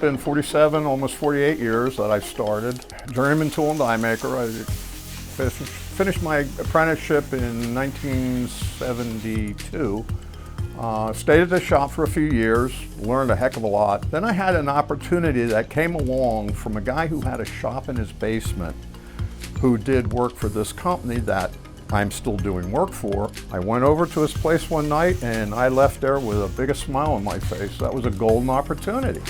been 47, almost 48 years that I've started. Journeyman tool and die maker. I finished my apprenticeship in 1972. Stayed at the shop for a few years, learned a heck of a lot. Then I had an opportunity that came along from a guy who had a shop in his basement who did work for this company that I'm still doing work for. I went over to his place one night and I left there with the biggest smile on my face. That was a golden opportunity.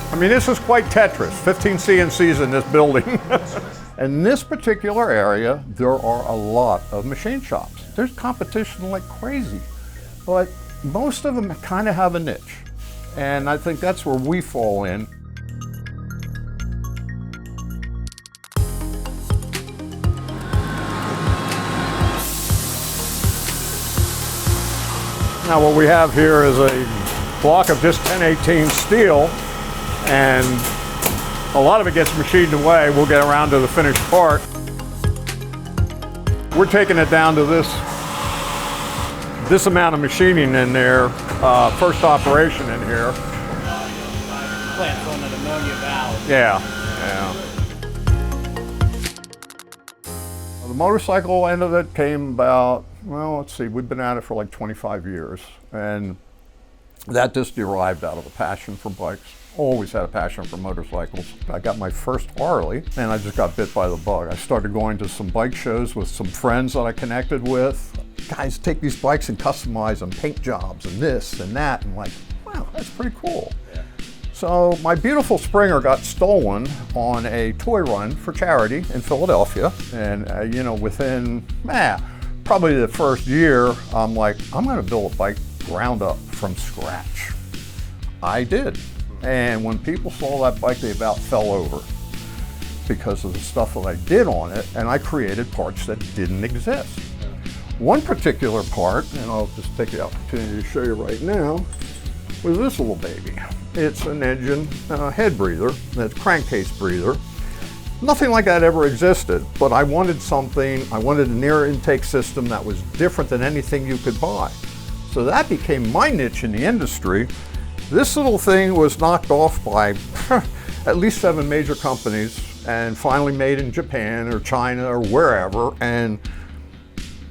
I mean, this is quite Tetris, 15 CNCs in this building. In this particular area, there are a lot of machine shops. There's competition like crazy, but most of them kind of have a niche. And I think that's where we fall in. Now what we have here is a block of just 1018 steel, and a lot of it gets machined away. We'll get around to the finished part. We're taking it down to this amount of machining in there, first operation in here. Plant's on an ammonia valve. Yeah. The motorcycle end of it came about, well, let's see, we've been at it for like 25 years, and that just derived out of a passion for bikes. Always had a passion for motorcycles. I got my first Harley and I just got bit by the bug. I started going to some bike shows with some friends that I connected with. Guys take these bikes and customize them, paint jobs and this and that, and like, wow, that's pretty cool. Yeah. So my beautiful Springer got stolen on a toy run for charity in Philadelphia. And you know, within probably the first year, I'm like, I'm gonna build a bike ground up from scratch. I did. And when people saw that bike, they about fell over because of the stuff that I did on it, and I created parts that didn't exist. One particular part, and I'll just take the opportunity to show you right now, was this little baby. It's an engine head breather, it's a crankcase breather. Nothing like that ever existed, but I wanted something, I wanted an air intake system that was different than anything you could buy. So that became my niche in the industry. This little thing was knocked off by at least 7 major companies and finally made in Japan or China or wherever, and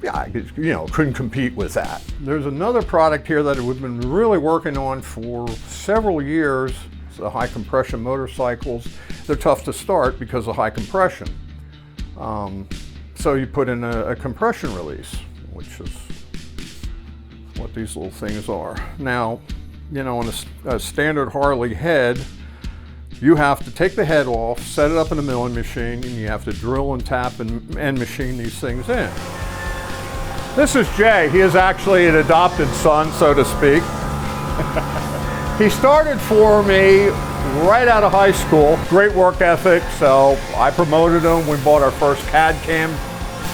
yeah, you know, couldn't compete with that. There's another product here that we've been really working on for several years. It's the high compression motorcycles. They're tough to start because of high compression. So you put in a compression release, which is what these little things are. Now, you know, on a standard Harley head, you have to take the head off, set it up in a milling machine, and you have to drill and tap and machine these things in. This is Jay. He is actually an adopted son, so to speak. He started for me right out of high school. Great work ethic, so I promoted him. We bought our first CAD cam.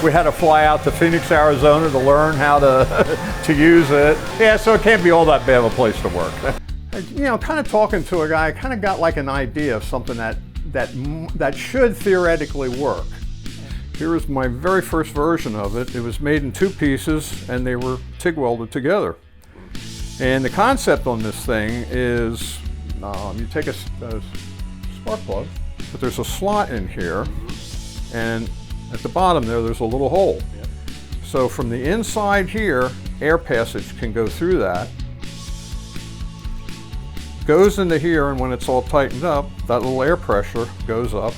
We had to fly out to Phoenix, Arizona to learn how to use it. Yeah, so it can't be all that bad of a place to work. You know, kind of talking to a guy, I kind of got like an idea of something that should theoretically work. Here is my very first version of it. It was made in 2 pieces and they were TIG welded together. And the concept on this thing is you take a spark plug, but there's a slot in here, and at the bottom there's a little hole. Yep. So from the inside here, air passage can go through that, goes into here, and when it's all tightened up, that little air pressure goes up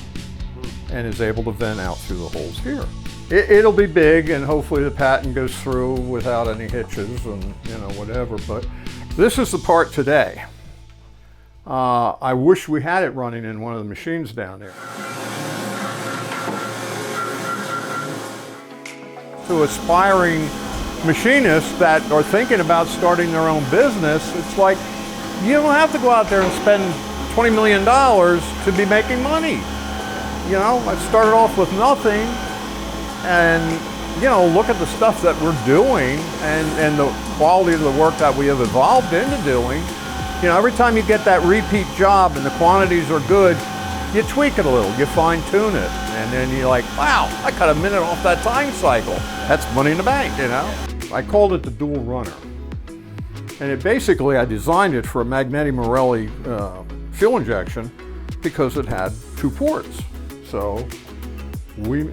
and is able to vent out through the holes here. It'll be big, and hopefully the patent goes through without any hitches and, you know, whatever, but this is the part today. I wish we had it running in one of the machines down there. To aspiring machinists that are thinking about starting their own business, it's like, you don't have to go out there and spend $20 million to be making money. You know, I started off with nothing, and, you know, look at the stuff that we're doing and the quality of the work that we have evolved into doing. You know, every time you get that repeat job and the quantities are good, you tweak it a little, you fine tune it, and then you're like, wow, I cut a minute off that time cycle. That's money in the bank, you know? I called it the dual runner. And it basically, I designed it for a Magneti Marelli fuel injection because it had 2 ports. So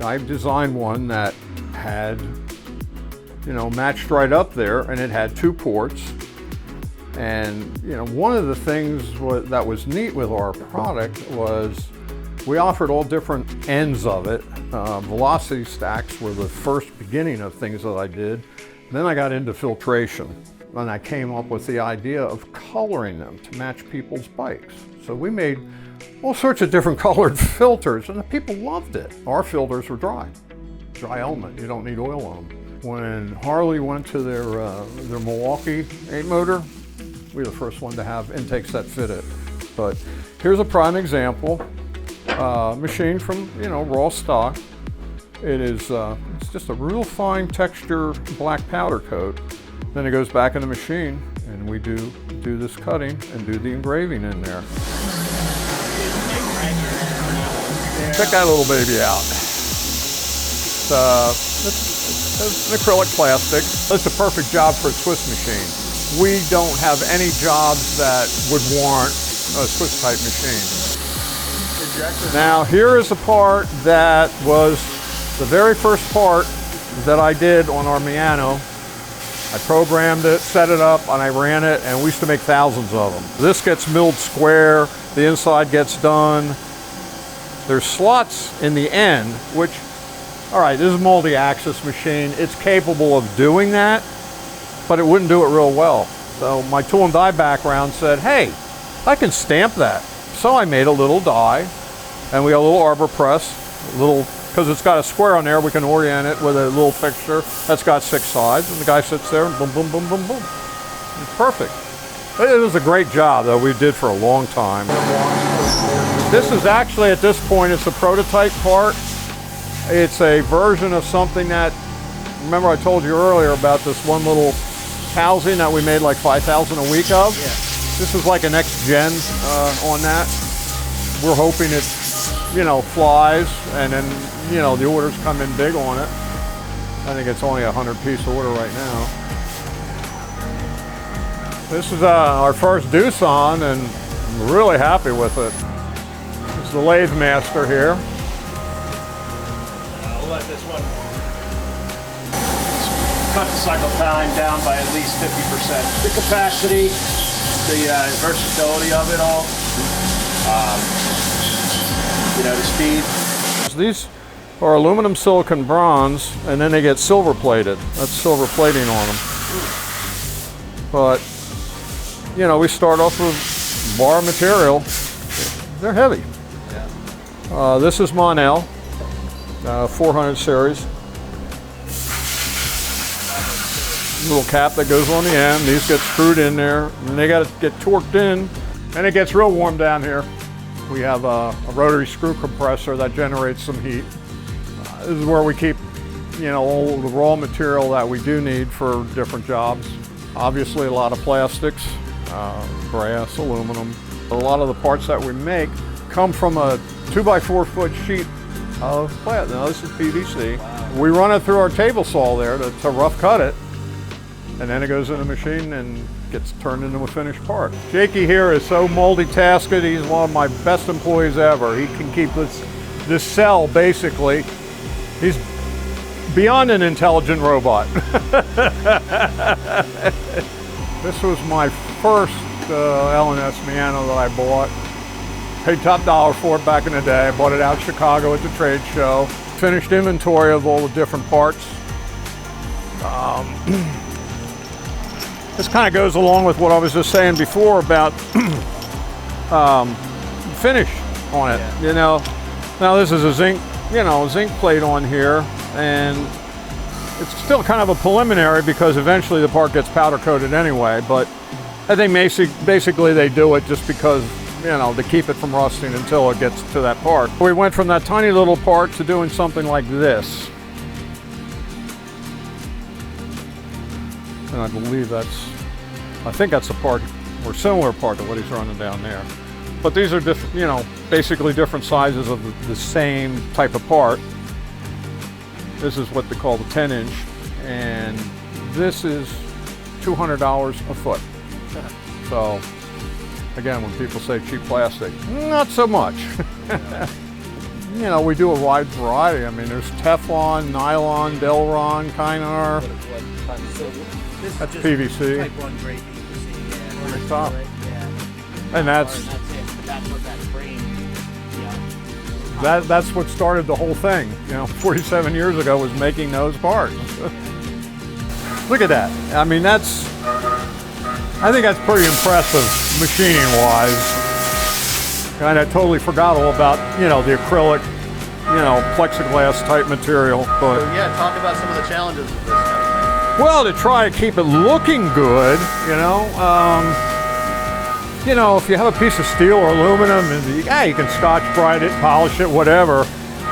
I designed one that had, matched right up there, and it had 2 ports. And one of the things that was neat with our product was we offered all different ends of it. Velocity stacks were the first beginning of things that I did. Then I got into filtration, and I came up with the idea of coloring them to match people's bikes. So we made all sorts of different colored filters, and the people loved it. Our filters were dry element. You don't need oil on them. When Harley went to their Milwaukee 8 motor, we were the first one to have intakes that fit it. But here's a prime example, machine from raw stock. It is it's just a real fine texture black powder coat. Then it goes back in the machine, and we do this cutting and do the engraving in there. Check that little baby out. It's an acrylic plastic. It's a perfect job for a Swiss machine. We don't have any jobs that would warrant a Swiss type machine. Now here is a part that was the very first part that I did on our Miano. I programmed it, set it up, and I ran it, and we used to make thousands of them. This gets milled square, the inside gets done. There's slots in the end, which, all right, this is a multi-axis machine. It's capable of doing that, but it wouldn't do it real well. So my tool and die background said, hey, I can stamp that. So I made a little die, and we got a little arbor press, because it's got a square on there, we can orient it with a little fixture that's got 6 sides, and the guy sits there and boom, boom, boom, boom, boom. It's perfect. It was a great job that we did for a long time. This is actually, at this point, it's a prototype part. It's a version of something that, remember I told you earlier about this one little housing that we made like 5,000 a week of? Yeah. This is like a next gen on that. We're hoping it, flies, and then, the orders come in big on it. I think it's only a 100-piece order right now. This is our first Doosan, and I'm really happy with it. This is the lathe master here. We'll let this one cut the cycle time down by at least 50%. The capacity, the versatility of it all, the speed. These are aluminum silicon bronze, and then they get silver plated. That's silver plating on them. But, we start off with bar material. They're heavy. Yeah. This is Monel, 400 series. Little cap that goes on the end. These get screwed in there, and they got to get torqued in, and it gets real warm down here. We have a rotary screw compressor that generates some heat. This is where we keep, all the raw material that we do need for different jobs. Obviously, a lot of plastics, brass, aluminum. A lot of the parts that we make come from a 2x4 foot sheet of plastic. Now, this is PVC. Wow. We run it through our table saw there to rough cut it, and then it goes in the machine and gets turned into a finished part. Jakey here is so multitasking. He's one of my best employees ever. He can keep this cell, basically. He's beyond an intelligent robot. This was my first L&S Miano that I bought. Paid top dollar for it back in the day. I bought it out in Chicago at the trade show. Finished inventory of all the different parts. This kind of goes along with what I was just saying before about finish on it. Yeah. Now this is a zinc plate on here, and it's still kind of a preliminary because eventually the part gets powder coated anyway. But I think basically they do it just because to keep it from rusting until it gets to that part. We went from that tiny little part to doing something like this. And I believe I think that's the part, or similar part to what he's running down there. But these are different, basically different sizes of the same type of part. This is what they call the 10-inch, and this is $200 a foot. So, again, when people say cheap plastic, not so much. You know, we do a wide variety. I mean, there's Teflon, nylon, Delron, Kynar. That's PVC. Type 1 grade PVC, yeah. On the top. Yeah. And that's it. But that's what that frame, yeah. that's what started the whole thing. You know, 47 years ago was making those parts. Look at that. I mean, I think that's pretty impressive machining-wise. And I totally forgot all about, you know, the acrylic, you know, plexiglass type material. But Yeah, talk about some of the challenges of this kind of thing. well, to try to keep it looking good, you know, if you have a piece of steel or aluminum, and you can Scotch Brite it, polish it, whatever.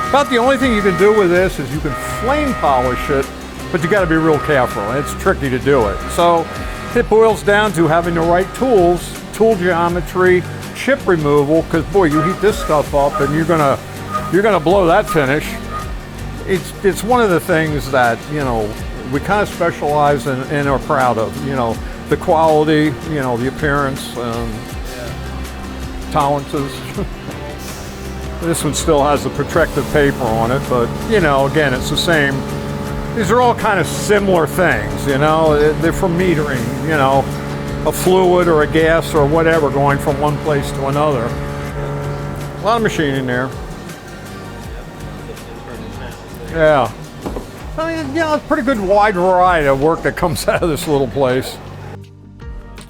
About the only thing you can do with this is you can flame polish it, but you got to be real careful. It's tricky to do it. So it boils down to having the right tools, tool geometry, chip removal, because boy, you heat this stuff up and you're gonna blow that finish. It's one of the things that, you know, we kind of specialize in and are proud of. You know, the quality, you know, the appearance, tolerances. This one still has the protective paper on it, but you know, again, it's the same. These are all kind of similar things, you know. They're for metering, you know, a fluid or a gas or whatever going from one place to another. A lot of machining there. Yeah. I mean, you know, it's a pretty good wide variety of work that comes out of this little place.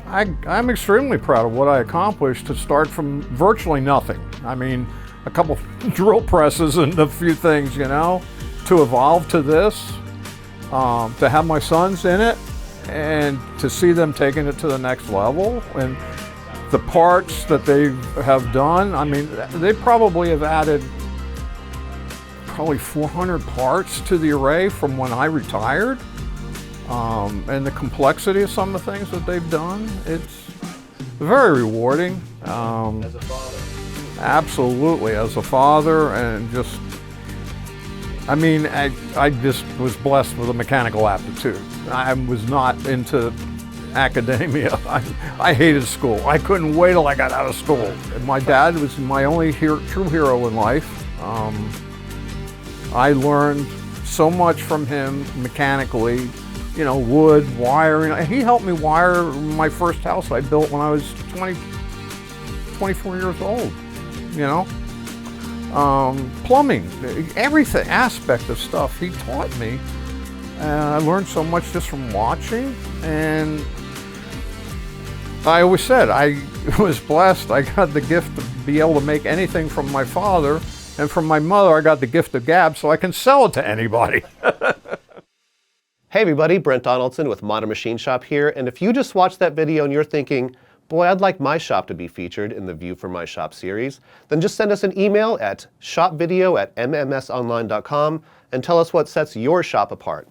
I'm extremely proud of what I accomplished to start from virtually nothing. I mean, a couple drill presses and a few things, you know, to evolve to this, to have my sons in it, and to see them taking it to the next level. And the parts that they have done, I mean, they probably have added probably 400 parts to the array from when I retired. And the complexity of some of the things that they've done, it's very rewarding. As a father. Absolutely, as a father, and just, I mean, I just was blessed with a mechanical aptitude. I was not into academia. I hated school. I couldn't wait till I got out of school. And my dad was my only true hero in life. I learned so much from him mechanically, you know, wood, wiring. He helped me wire my first house I built when I was 24 years old, you know. Plumbing, everything, aspect of stuff he taught me. And I learned so much just from watching. And I always said I was blessed. I got the gift to be able to make anything from my father. And from my mother, I got the gift of gab, so I can sell it to anybody. Hey everybody, Brent Donaldson with Modern Machine Shop here. And if you just watched that video and you're thinking, boy, I'd like my shop to be featured in the View from My Shop series, then just send us an email at shopvideo@mmsonline.com and tell us what sets your shop apart.